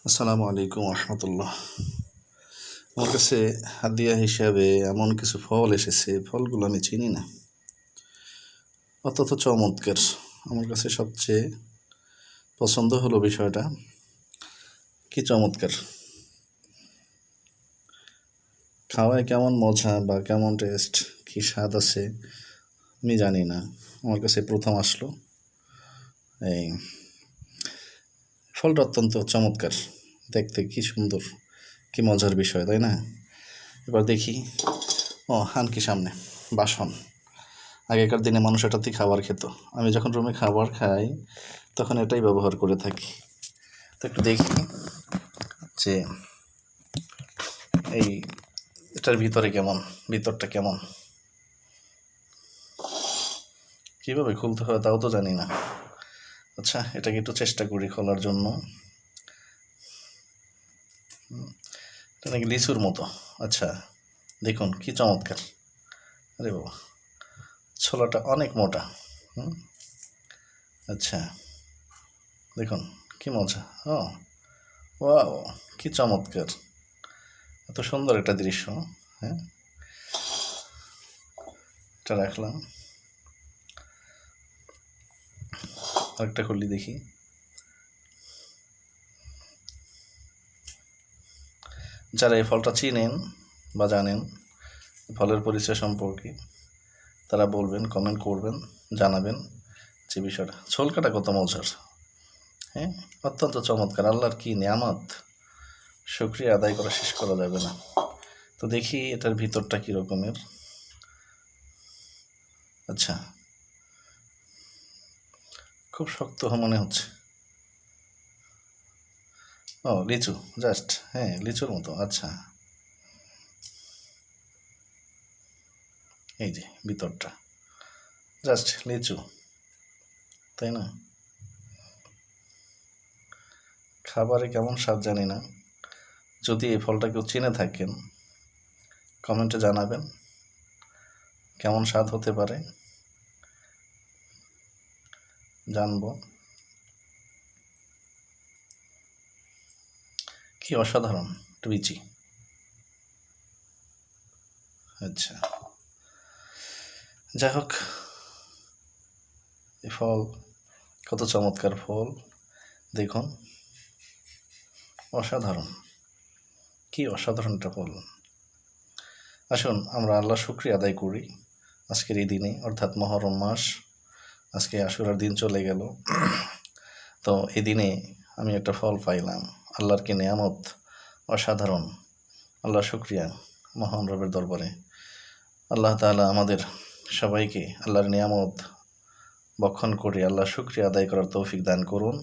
আসসালামু আলাইকুম রহমতুল্লাহ। আমার কাছে হাদিয়া হিসাবে এমন কিছু ফল এসেছে, ফলগুলো আমি চিনি না, অত্যন্ত চমৎকার। আমার কাছে সবচেয়ে পছন্দ হলো বিষয়টা, কি চমৎকার, খাওয়ায় কেমন মজা বা কেমন টেস্ট, কি স্বাদ আছে আমি জানি না। আমার কাছে প্রথম আসলো এই ফলটা, অত্যন্ত চমৎকার, দেখতে কি সুন্দর, কি মজার বিষয়, তাই না? এবার দেখি, হানকি সামনে বাসন, আগেকার দিনে মানুষ এটাতেই খাবার খেত। আমি যখন রুমে খাবার খাই তখন এটাই ব্যবহার করে থাকি। তো একটু দেখি যে এই এটার ভিতরটা কেমন, কীভাবে খুলতে হয় তাও তো জানি না। আচ্ছা, এটাকে একটু চেষ্টা করি খোলার জন্য। এটা নাকি লিচুর মতো। আচ্ছা, দেখুন কি চমৎকার। আরে বাবা, ছোলাটা অনেক মোটা। আচ্ছা, দেখুন কি মজা। ওয়াও, কি চমৎকার, এত সুন্দর একটা দৃশ্য। হ্যাঁ, এটা রাখলাম, আরেকটা খুলি দেখি। যারা এই ফলটা চিনেন বা জানেন ফলের পরিচয় সম্পর্কে, তারা বলবেন, কমেন্ট করবেন, জানাবেন যে বিষয়টা। ছোলকাটা কত মজার, হ্যাঁ, অত্যন্ত চমৎকার। আল্লাহর কি নিয়ামত, শুকরিয়া আদায় করা শেষ করা যাবে না। তো দেখি এটার ভিতরটা কী রকমের। আচ্ছা, খুব শক্ত মনে হচ্ছে। লিচু, জাস্ট, হ্যাঁ, লিচুর মতো। আচ্ছা, এই যে ভিতরটা জাস্ট লিচু, তাই না? খাবারে কেমন স্বাদ জানি না, যদি এই ফলটা কেউ চিনে থাকেন কমেন্টে জানাবেন কেমন স্বাদ হতে পারে, জানবো। কি অসাধারণ টুইচি। আচ্ছা, যাই হোক, এই ফল কত চমৎকার ফল, দেখুন, অসাধারণ, কি অসাধারণ একটা ফল। আসুন আমরা আল্লাহ শুকরিয়া আদায় করি আজকের এই দিনে, অর্থাৎ মহরম মাস, আজকে আশুরার দিন চলে গেল। তো এই দিনে আমি একটা ফল পাইলাম, আল্লাহর কি নেয়ামত, অসাধারণ। আল্লাহ শুকরিয়া মহান রবের দরবারে। আল্লাহ তাআলা আমাদের সবাইকে আল্লাহর নিয়ামত বক্ষণ করে আল্লাহ শুকরিয়া আদায় করার তৌফিক দান করুন।